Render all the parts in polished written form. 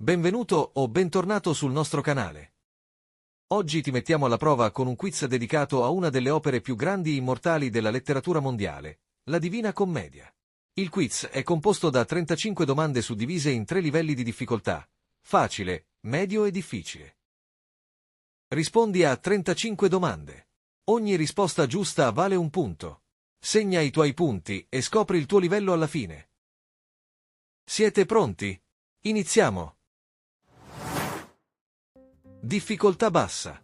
Benvenuto o bentornato sul nostro canale. Oggi ti mettiamo alla prova con un quiz dedicato a una delle opere più grandi e immortali della letteratura mondiale, la Divina Commedia. Il quiz è composto da 35 domande suddivise in 3 livelli di difficoltà: facile, medio e difficile. Rispondi a 35 domande. Ogni risposta giusta vale un punto. Segna i tuoi punti e scopri il tuo livello alla fine. Siete pronti? Iniziamo! Difficoltà bassa.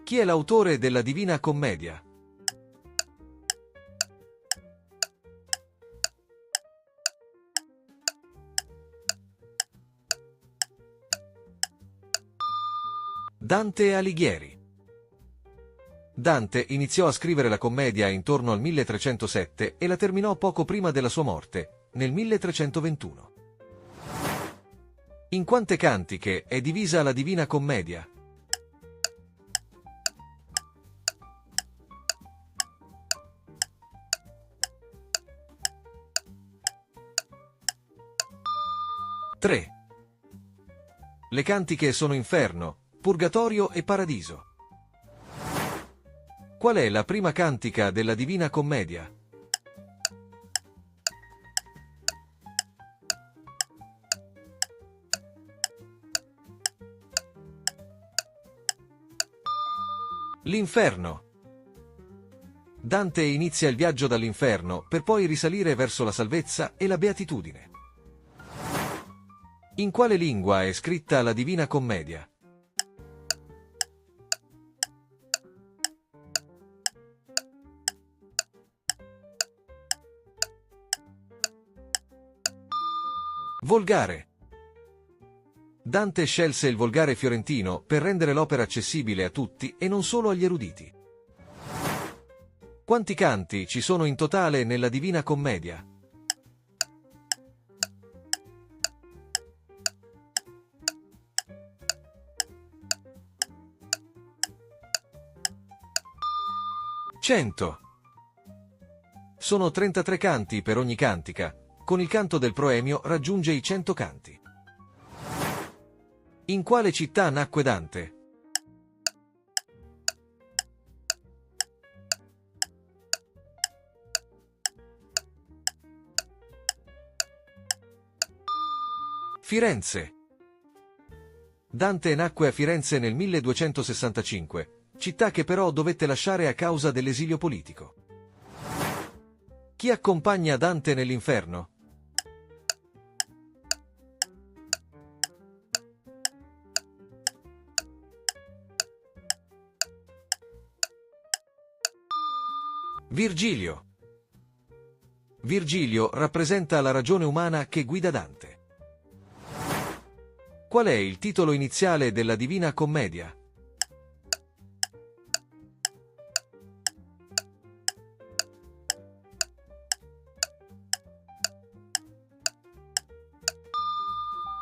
Chi è l'autore della Divina Commedia? Dante Alighieri. Dante iniziò a scrivere la commedia intorno al 1307 e la terminò poco prima della sua morte, nel 1321. In quante cantiche è divisa la Divina Commedia? Tre. Le cantiche sono Inferno, Purgatorio e Paradiso. Qual è la prima cantica della Divina Commedia? L'Inferno. Dante inizia il viaggio dall'inferno per poi risalire verso la salvezza e la beatitudine. In quale lingua è scritta la Divina Commedia? Volgare. Dante scelse il volgare fiorentino per rendere l'opera accessibile a tutti e non solo agli eruditi. Quanti canti ci sono in totale nella Divina Commedia? Cento. Sono 33 canti per ogni cantica. Con il canto del proemio raggiunge i 100 canti. In quale città nacque Dante? Firenze. Dante nacque a Firenze nel 1265, città che però dovette lasciare a causa dell'esilio politico. Chi accompagna Dante nell'inferno? Virgilio. Virgilio rappresenta la ragione umana che guida Dante. Qual è il titolo iniziale della Divina Commedia?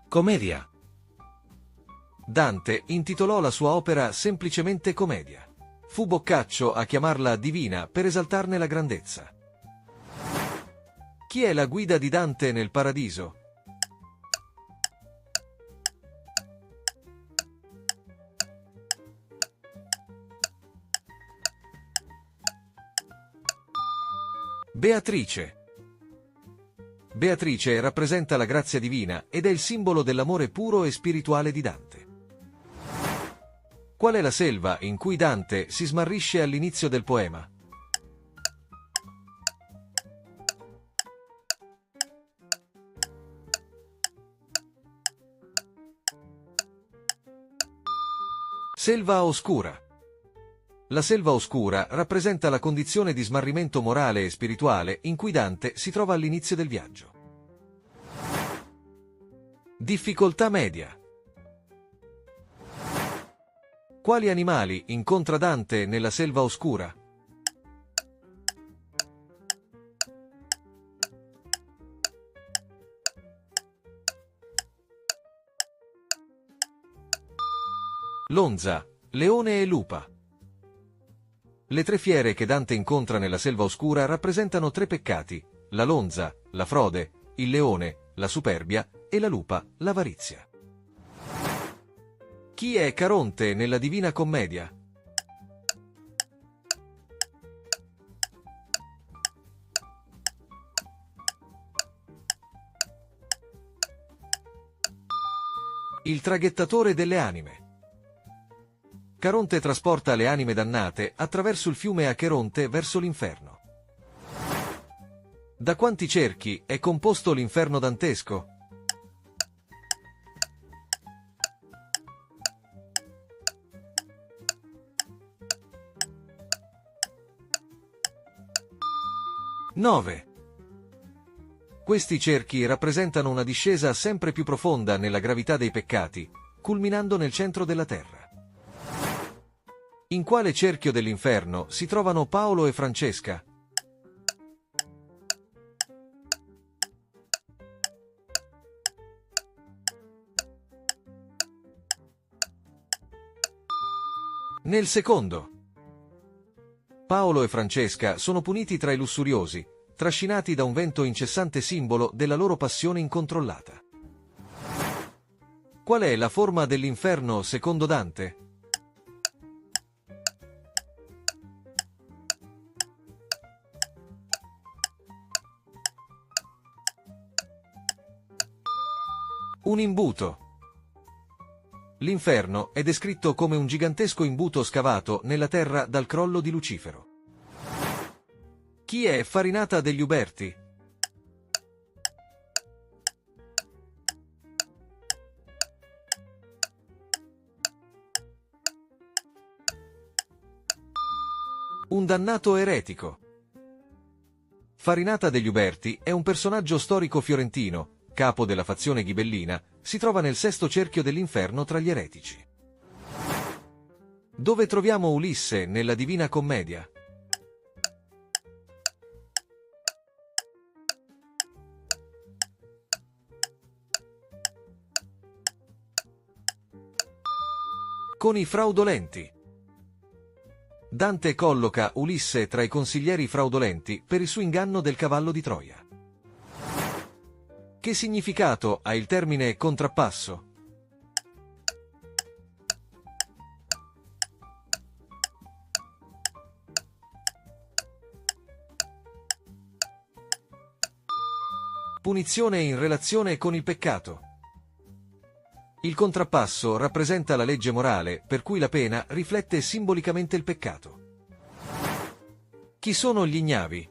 Commedia. Dante intitolò la sua opera semplicemente Commedia. Fu Boccaccio a chiamarla divina per esaltarne la grandezza. Chi è la guida di Dante nel Paradiso? Beatrice. Beatrice rappresenta la grazia divina ed è il simbolo dell'amore puro e spirituale di Dante. Qual è la selva in cui Dante si smarrisce all'inizio del poema? Selva oscura. La selva oscura rappresenta la condizione di smarrimento morale e spirituale in cui Dante si trova all'inizio del viaggio. Difficoltà media. Quali animali incontra Dante nella selva oscura? Lonza, leone e lupa. Le 3 fiere che Dante incontra nella selva oscura rappresentano 3 peccati: la lonza, la frode, il leone, la superbia, e la lupa, l'avarizia. Chi è Caronte nella Divina Commedia? Il traghettatore delle anime. Caronte trasporta le anime dannate attraverso il fiume Acheronte verso l'inferno. Da quanti cerchi è composto l'inferno dantesco? Nove. Questi cerchi rappresentano una discesa sempre più profonda nella gravità dei peccati, culminando nel centro della terra. In quale cerchio dell'inferno si trovano Paolo e Francesca? Nel secondo. Paolo e Francesca sono puniti tra i lussuriosi, trascinati da un vento incessante simbolo della loro passione incontrollata. Qual è la forma dell'inferno secondo Dante? Un imbuto. L'inferno è descritto come un gigantesco imbuto scavato nella terra dal crollo di Lucifero. Chi è Farinata degli Uberti? Un dannato eretico. Farinata degli Uberti è un personaggio storico fiorentino, capo della fazione ghibellina, si trova nel sesto cerchio dell'inferno tra gli eretici. Dove troviamo Ulisse nella Divina Commedia? Con i fraudolenti. Dante colloca Ulisse tra i consiglieri fraudolenti per il suo inganno del cavallo di Troia. Che significato ha il termine contrappasso? Punizione in relazione con il peccato. Il contrappasso rappresenta la legge morale per cui la pena riflette simbolicamente il peccato. Chi sono gli ignavi?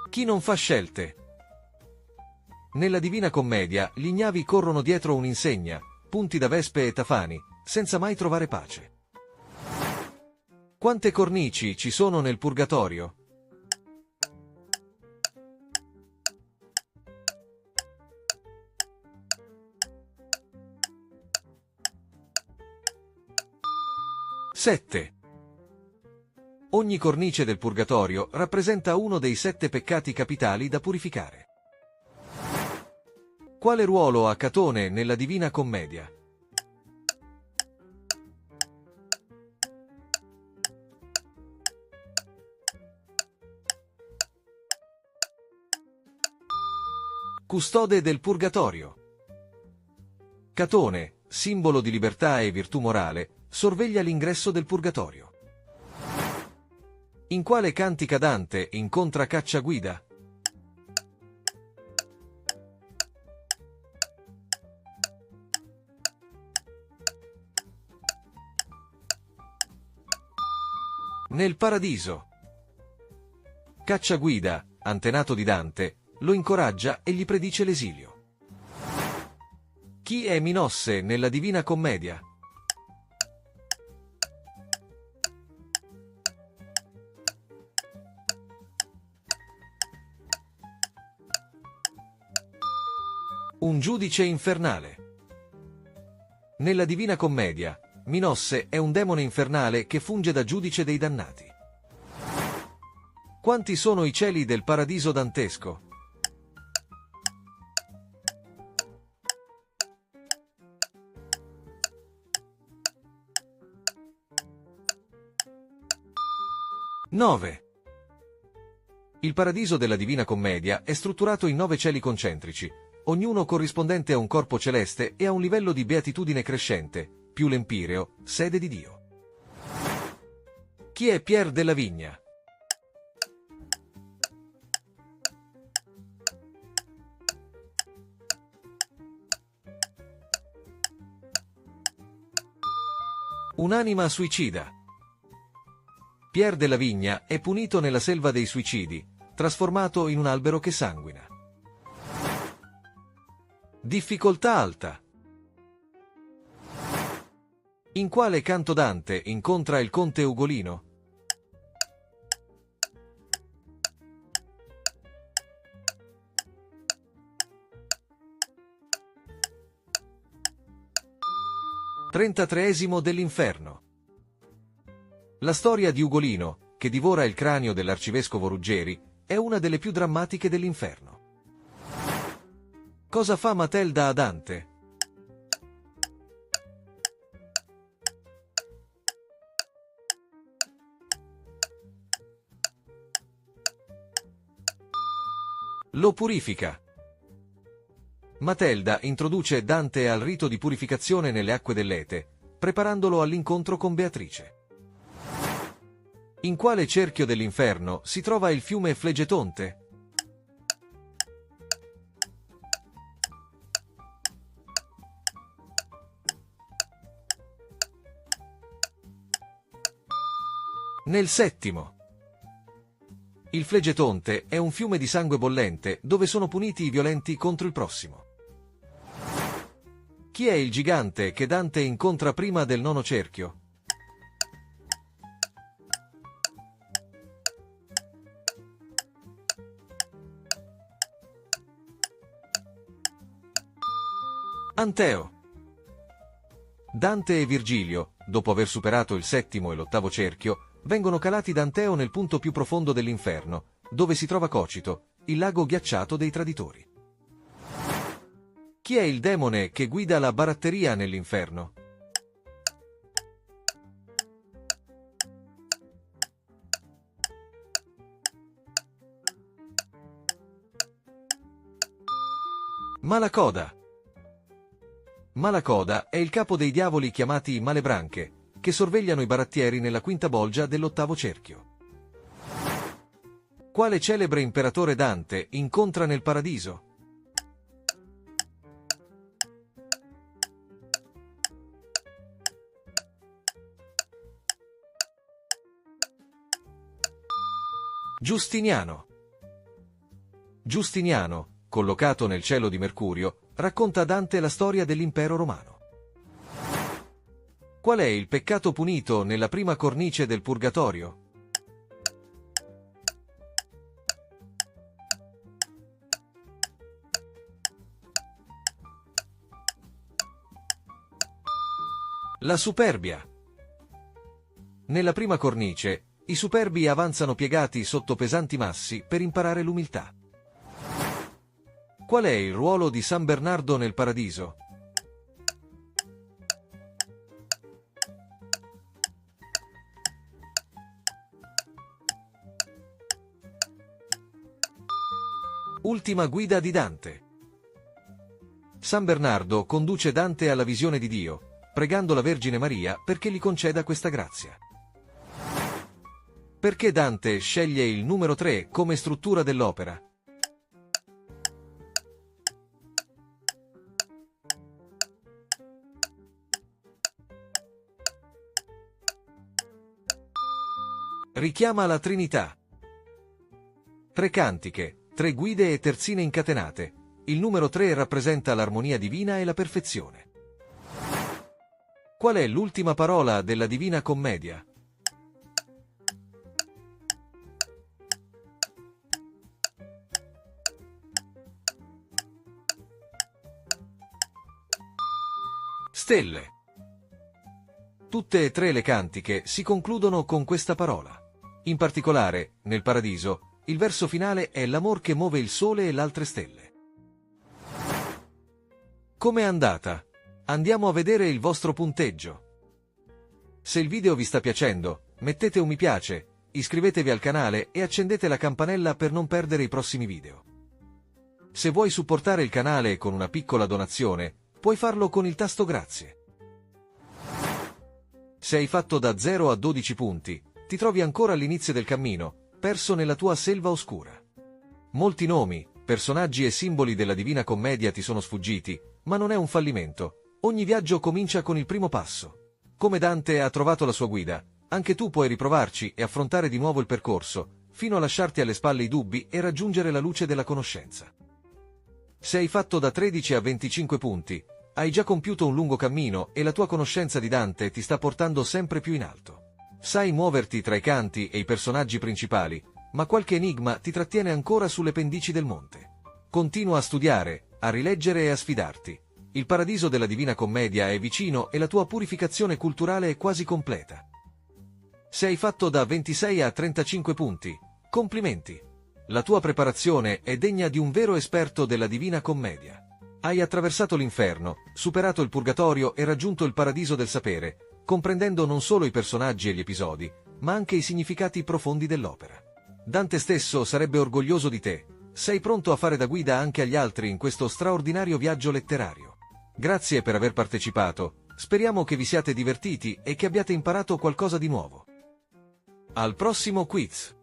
Chi non fa scelte? Nella Divina Commedia gli ignavi corrono dietro un'insegna, punti da vespe e tafani, senza mai trovare pace. Quante cornici ci sono nel Purgatorio? Sette. Ogni cornice del Purgatorio rappresenta uno dei 7 peccati capitali da purificare. Quale ruolo ha Catone nella Divina Commedia? Custode del Purgatorio. Catone, simbolo di libertà e virtù morale, sorveglia l'ingresso del Purgatorio. In quale cantica Dante incontra Cacciaguida? Nel Paradiso. Cacciaguida, antenato di Dante, lo incoraggia e gli predice l'esilio. Chi è Minosse nella Divina Commedia? Un giudice infernale. Nella Divina Commedia, Minosse è un demone infernale che funge da giudice dei dannati. Quanti sono i cieli del paradiso dantesco? 9. Il paradiso della Divina Commedia è strutturato in 9 cieli concentrici, ognuno corrispondente a un corpo celeste e a un livello di beatitudine crescente, più l'Empireo, sede di Dio. Chi è Pierre della Vigna? Un'anima suicida. Pierre della Vigna è punito nella selva dei suicidi, trasformato in un albero che sanguina. Difficoltà alta. In quale canto Dante incontra il conte Ugolino? Trentatreesimo dell'Inferno. La storia di Ugolino, che divora il cranio dell'arcivescovo Ruggeri, è una delle più drammatiche dell'inferno. Cosa fa Matelda a Dante? Lo purifica. Matelda introduce Dante al rito di purificazione nelle acque dell'Ete, preparandolo all'incontro con Beatrice. In quale cerchio dell'inferno si trova il fiume Flegetonte? Nel settimo. Il Flegetonte è un fiume di sangue bollente dove sono puniti i violenti contro il prossimo. Chi è il gigante che Dante incontra prima del nono cerchio? Anteo. Dante e Virgilio, dopo aver superato il settimo e l'ottavo cerchio, vengono calati da Anteo nel punto più profondo dell'inferno, dove si trova Cocito, il lago ghiacciato dei traditori. Chi è il demone che guida la baratteria nell'inferno? Malacoda. Malacoda è il capo dei diavoli chiamati Malebranche, che sorvegliano i barattieri nella quinta bolgia dell'ottavo cerchio. Quale celebre imperatore Dante incontra nel paradiso? Giustiniano. Giustiniano, collocato nel cielo di Mercurio, racconta a Dante la storia dell'impero romano. Qual è il peccato punito nella prima cornice del Purgatorio? La superbia. Nella prima cornice, i superbi avanzano piegati sotto pesanti massi per imparare l'umiltà. Qual è il ruolo di San Bernardo nel paradiso? Ultima guida di Dante. San Bernardo conduce Dante alla visione di Dio, pregando la Vergine Maria perché gli conceda questa grazia. Perché Dante sceglie il numero 3 come struttura dell'opera? Richiama la Trinità. 3 cantiche, 3 guide e terzine incatenate. Il numero 3 rappresenta l'armonia divina e la perfezione. Qual è l'ultima parola della Divina Commedia? Stelle. Tutte e 3 le cantiche si concludono con questa parola. In particolare, nel Paradiso, il verso finale è l'amor che muove il sole e le altre stelle. Com'è andata? Andiamo a vedere il vostro punteggio. Se il video vi sta piacendo, mettete un mi piace, Iscrivetevi al canale e accendete la campanella per non perdere i prossimi video. Se vuoi supportare il canale con una piccola donazione, puoi farlo con il tasto grazie. Se hai fatto da 0 a 12 punti, ti trovi ancora all'inizio del cammino, perso nella tua selva oscura. Molti nomi, personaggi e simboli della Divina Commedia ti sono sfuggiti, ma non è un fallimento. Ogni viaggio comincia con il primo passo. Come Dante ha trovato la sua guida, anche tu puoi riprovarci e affrontare di nuovo il percorso, fino a lasciarti alle spalle i dubbi e raggiungere la luce della conoscenza. Se hai fatto da 13 a 25 punti, hai già compiuto un lungo cammino e la tua conoscenza di Dante ti sta portando sempre più in alto. Sai muoverti tra i canti e i personaggi principali, ma qualche enigma ti trattiene ancora sulle pendici del monte. Continua a studiare, a rileggere e a sfidarti. Il paradiso della Divina Commedia è vicino e la tua purificazione culturale è quasi completa. Se hai fatto da 26 a 35 punti, complimenti! La tua preparazione è degna di un vero esperto della Divina Commedia. Hai attraversato l'inferno, superato il purgatorio e raggiunto il paradiso del sapere, comprendendo non solo i personaggi e gli episodi, ma anche i significati profondi dell'opera. Dante stesso sarebbe orgoglioso di te. Sei pronto a fare da guida anche agli altri in questo straordinario viaggio letterario. Grazie per aver partecipato, speriamo che vi siate divertiti e che abbiate imparato qualcosa di nuovo. Al prossimo quiz!